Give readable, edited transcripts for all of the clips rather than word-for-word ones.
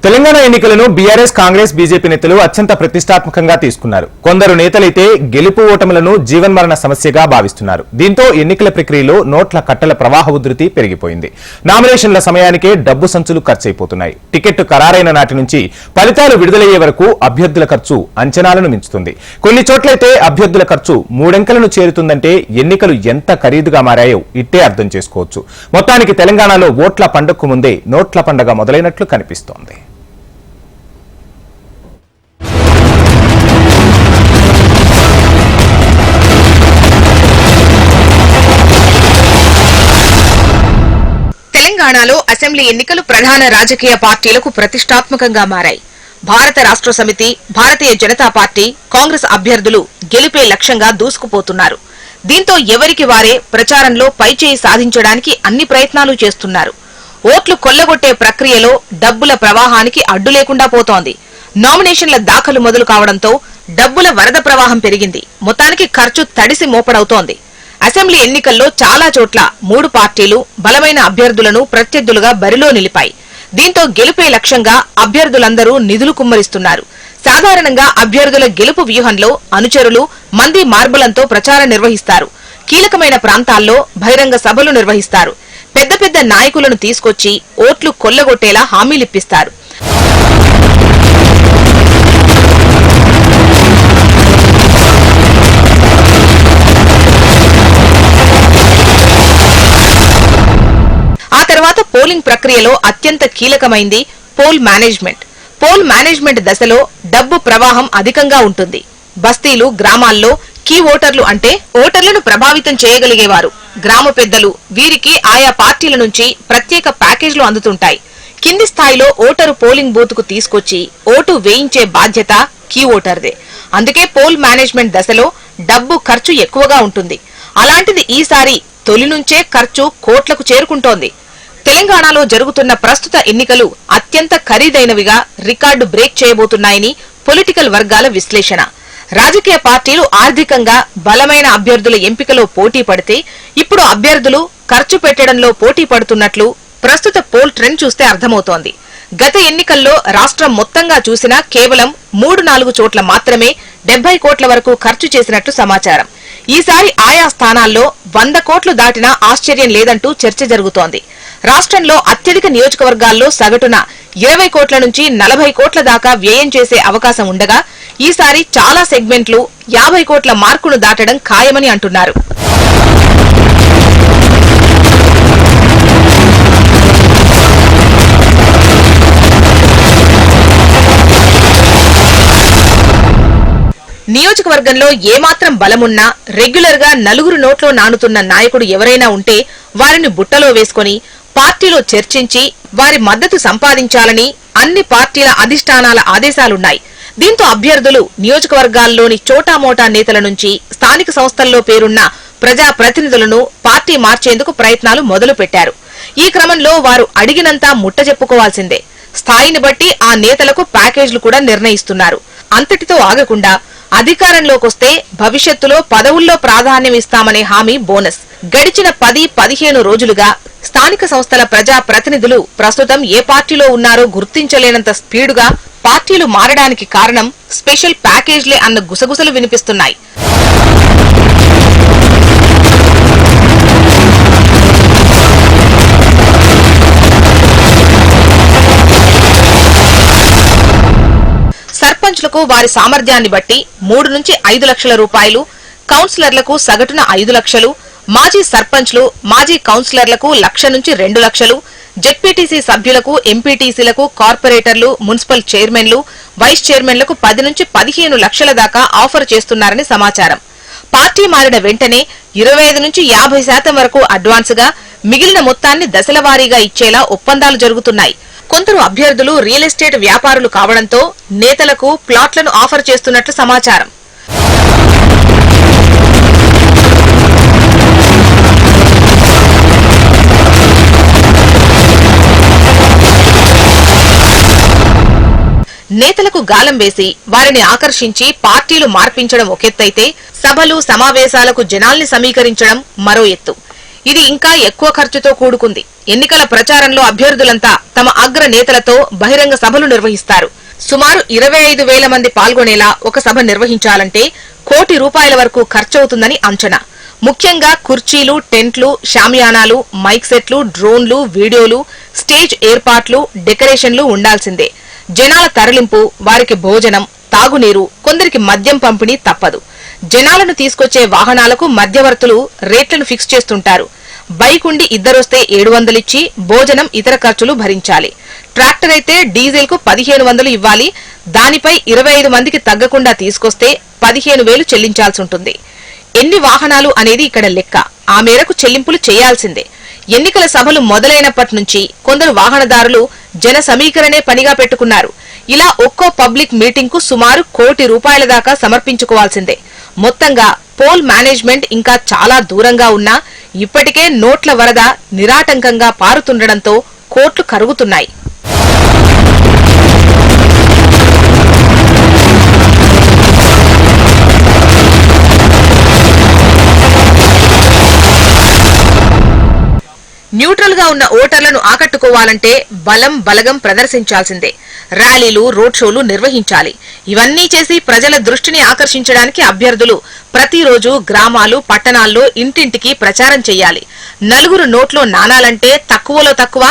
తెలంగాణ ఎన్నికలను BRS Congress BJP నేతలు అత్యంత ప్రతిష్టాత్మకంగా తీసుకున్నారు. కొందరు నేతలైతే గెలుపు ఓటములను జీవన్మరణ సమస్యగా భావిస్తున్నారు. దీంతో ఎన్నికల ప్రక్రియలో నోట్ల కట్టల ప్రవాహ ఉధృతి పెరిగిపోయింది. నామినేషన్ల సమయానికే డబ్బు సంచులు ఖర్చయిపోతున్నాయి. టికెట్ ఖరారైన నాటి నుంచి ఫలితాలు విడుదలయ్యే వరకు అభ్యర్థుల ఖర్చు అంచనాలను మించుతుంది. కొన్ని చోట్లయితే అభ్యర్థుల ఖర్చు మూడంకెలను చేరుతుందంటే ఎన్నికలు ఎంత ఖరీదుగా మారాయో ఇట్టే అర్థం చేసుకోవచ్చు. మొత్తానికి తెలంగాణలో ఓట్ల పండగకు ముందే నోట్ల పండగ మొదలైనట్లు కనిపిస్తోంది. తెలంగాణలో అసెంబ్లీ ఎన్నికలు ప్రధాన రాజకీయ పార్టీలకు ప్రతిష్టాత్మకంగా మారాయి. భారత రాష్ట్ర సమితి, భారతీయ జనతా పార్టీ, కాంగ్రెస్ అభ్యర్థులు గెలుపే లక్ష్యంగా దూసుకుపోతున్నారు. దీంతో ఎవరికి వారే ప్రచారంలో పైచేయి సాధించడానికి అన్ని ప్రయత్నాలు చేస్తున్నారు. ఓట్లు కొల్లగొట్టే ప్రక్రియలో డబ్బుల ప్రవాహానికి అడ్డు లేకుండా పోతోంది. నామినేషన్ల దాఖలు మొదలు కావడంతో డబ్బుల వరద ప్రవాహం పెరిగింది. మొత్తానికి ఖర్చు తడిసి మోపడవుతోంది. అసెంబ్లీ ఎన్నికల్లో చాలా చోట్ల 3 పార్టీలు బలమైన అభ్యర్థులను ప్రత్యర్థులుగా బరిలో నిలిపాయి. దీంతో గెలుపే లక్ష్యంగా అభ్యర్థులందరూ నిధులు కుమ్మరిస్తున్నారు. సాధారణంగా అభ్యర్థుల గెలుపు వ్యూహంలో అనుచరులు మంది మార్బలంతో ప్రచారం నిర్వహిస్తారు. కీలకమైన ప్రాంతాల్లో బహిరంగ సభలు నిర్వహిస్తారు. పెద్ద పెద్ద నాయకులను తీసుకొచ్చి ఓట్లు కొల్లగొట్టేలా హామీలిప్పిస్తారు. పోలింగ్ ప్రక్రియలో అత్యంత కీలకమైంది పోల్ మేనేజ్మెంట్. పోల్ మేనేజ్మెంట్ దశలో డబ్బు ప్రవాహం అధికంగా ఉంటుంది. బస్తీలు, గ్రామాల్లో కీ ఓటర్లు అంటే ఓటర్లను ప్రభావితం చేయగలిగేవారు, గ్రామ పెద్దలు. వీరికి ఆయా పార్టీల నుంచి ప్రత్యేక ప్యాకేజీలు అందుతుంటాయి. కింది స్థాయిలో ఓటరు పోలింగ్ బూత్ కు తీసుకొచ్చి ఓటు వేయించే బాధ్యత కీ ఓటర్దే. అందుకే పోల్ మేనేజ్మెంట్ దశలో డబ్బు ఖర్చు ఎక్కువగా ఉంటుంది. అలాంటిది ఈసారి తొలి నుంచే ఖర్చు కోట్లకు చేరుకుంటోంది. తెలంగాణలో జరుగుతున్న ప్రస్తుత ఎన్నికలు అత్యంత ఖరీదైనవిగా రికార్డు బ్రేక్ చేయబోతున్నాయని పొలిటికల్ వర్గాల విశ్లేషణ. రాజకీయ పార్టీలు ఆర్థికంగా బలమైన అభ్యర్థుల ఎంపికలో పోటీ పడితే ఇప్పుడు అభ్యర్థులు ఖర్చు పెట్టడంలో పోటీ పడుతున్నట్లు ప్రస్తుత పోల్ ట్రెండ్ చూస్తే అర్థమవుతోంది. గత ఎన్నికల్లో రాష్ట్రం మొత్తంగా చూసినా కేవలం 3-4 చోట్ల మాత్రమే 70 కోట్ల వరకు ఖర్చు చేసినట్లు సమాచారం. ఈసారి ఆయా స్థానాల్లో 100 కోట్లు దాటినా ఆశ్చర్యం లేదంటూ చర్చ జరుగుతోంది. రాష్ట్రంలో అత్యధిక నియోజకవర్గాల్లో సగటున 20 కోట్ల నుంచి 40 కోట్ల దాకా వ్యయం చేసే అవకాశం ఉండగా ఈసారి చాలా సెగ్మెంట్లు 50 కోట్ల మార్కును దాటడం ఖాయమని అంటున్నారు. నియోజకవర్గంలో ఏమాత్రం బలమున్నా రెగ్యులర్ గా 4 నోట్లో నానుతున్న నాయకుడు ఎవరైనా ఉంటే వారిని బుట్టలో వేసుకుని పార్టీలో చర్చించి వారి మద్దతు సంపాదించాలని అన్ని పార్టీల అధిష్టానాల ఆదేశాలున్నాయి. దీంతో అభ్యర్థులు నియోజకవర్గాల్లోని చోటామోటా నేతల నుంచి స్థానిక సంస్థల్లో పేరున్న ప్రజా ప్రతినిధులను పార్టీ మార్చేందుకు ప్రయత్నాలు మొదలు పెట్టారు. ఈ క్రమంలో వారు అడిగినంతా ముట్టజెప్పుకోవాల్సిందే. స్థాయిని బట్టి ఆ నేతలకు ప్యాకేజీలు కూడా నిర్ణయిస్తున్నారు. అంతటితో ఆగకుండా అధికారంలోకొస్తే భవిష్యత్తులో పదవుల్లో ప్రాధాన్యం ఇస్తామనే హామీ బోనస్. గడిచిన 10-15 రోజులుగా స్థానిక సంస్థల ప్రజా ప్రతినిధులు ప్రస్తుతం ఏ పార్టీలో ఉన్నారో గుర్తించలేనంత స్పీడుగా పార్టీలు మారడానికి కారణం స్పెషల్ ప్యాకేజ్లే అన్న గుసగుసలు వినిపిస్తున్నాయి. సర్పంచ్లకు వారి సామర్థ్యాన్ని బట్టి 3 నుంచి 5 లక్షల రూపాయలు, కౌన్సిలర్లకు సగటున 5 లక్షలు, మాజీ సర్పంచ్లు, మాజీ కౌన్సిలర్లకు 1 లక్ష నుంచి 2 లక్షలు, జెడ్పీటీసీ సభ్యులకు, ఎంపీటీసీలకు, కార్పొరేటర్లు, మున్సిపల్ చైర్మన్లు, వైస్ చైర్మన్లకు 10 నుంచి 15 లక్షల దాకా ఆఫర్ చేస్తున్నారని సమాచారం. పార్టీ మారిన వెంటనే 25 నుంచి 50% వరకు అడ్వాన్స్ గా, మిగిలిన మొత్తాన్ని దశలవారీగా ఇచ్చేలా ఒప్పందాలు జరుగుతున్నాయి. కొందరు అభ్యర్థులు రియల్ ఎస్టేట్ వ్యాపారులు కావడంతో నేతలకు ప్లాట్లను ఆఫర్ చేస్తున్నట్లు సమాచారం. నేతలకు గాలం వేసి వారిని ఆకర్షించి పార్టీలు మార్పించడం ఒకెత్తైతే సభలు, సమావేశాలకు జనాల్ని సమీకరించడం మరో ఎత్తు. ఇది ఇంకా ఎక్కువ ఖర్చుతో కూడుకుంది. ఎన్నికల ప్రచారంలో అభ్యర్థులంతా తమ అగ్ర నేతలతో బహిరంగ సభలు నిర్వహిస్తారు. సుమారు 25,000 మంది పాల్గొనేలా ఒక సభ నిర్వహించాలంటే ₹1 కోటి వరకు ఖర్చవుతుందని అంచనా. ముఖ్యంగా కుర్చీలు, టెంట్లు, షామియానాలు, మైక్ సెట్లు, డ్రోన్లు, వీడియోలు, స్టేజ్ ఏర్పాట్లు, డెకరేషన్లు ఉండాల్సిందే. జనాల తరలింపు, వారికి భోజనం, తాగునీరు, కొందరికి మద్యం పంపిణీ తప్పదు. జనాలను తీసుకొచ్చే వాహనాలకు మధ్యవర్తులు రేట్లను ఫిక్స్ చేస్తుంటారు. బైక్ ఉండి ఇద్దరొస్తే 700 ఇచ్చి భోజనం, ఇతర ఖర్చులు భరించాలి. ట్రాక్టర్ అయితే డీజిల్ కు 1500 ఇవ్వాలి. దానిపై 25 మందికి తగ్గకుండా తీసుకొస్తే 15,000 చెల్లించాల్సి ఉంటుంది. ఎన్ని వాహనాలు అనేది ఇక్కడ లెక్క. ఆ మేరకు చెల్లింపులు చేయాల్సిందే. ఎన్నికల సభలు మొదలైనప్పటి నుంచి కొందరు వాహనదారులు జన సమీకరణే పనిగా పెట్టుకున్నారు. ఇలా ఒక్కో పబ్లిక్ మీటింగ్ కు సుమారు ₹1 కోటి దాకా సమర్పించుకోవాల్సిందే. మొత్తంగా పోల్ మేనేజ్మెంట్ ఇంకా చాలా దూరంగా ఉన్నా ఇప్పటికే నోట్ల వరద నిరాటంకంగా పారుతుండటంతో కోట్లు కరుగుతున్నాయి. న్యూట్రల్ గా ఉన్న ఓటర్లను ఆకట్టుకోవాలంటే బలగం ప్రదర్శించాల్సిందే. ర్యాలీలు, రోడ్ షోలు నిర్వహించాలి. ఇవన్నీ చేసి ప్రజల దృష్టిని ఆకర్షించడానికి అభ్యర్థులు ప్రతిరోజు గ్రామాలు, పట్టణాల్లో ఇంటింటికి ప్రచారం చేయాలి. 4 నోట్లో నాణాలంటే తక్కువలో తక్కువ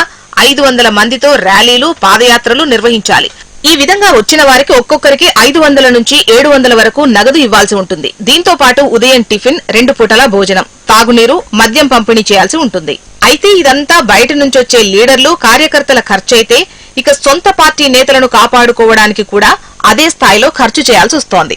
500 మందితో ర్యాలీలు, పాదయాత్రలు నిర్వహించాలి. ఈ విధంగా వచ్చిన వారికి ఒక్కొక్కరికి 500 నుంచి 700 వరకు నగదు ఇవ్వాల్సి ఉంటుంది. దీంతో పాటు ఉదయం టిఫిన్, 2 పూటల భోజనం, తాగునీరు, మద్యం పంపిణీ చేయాల్సి ఉంటుంది. అయితే ఇదంతా బయట నుంచొచ్చే లీడర్లు, కార్యకర్తల ఖర్చయితే ఇక సొంత పార్టీ నేతలను కాపాడుకోవడానికి కూడా అదే స్థాయిలో ఖర్చు చేయాల్సి వస్తోంది.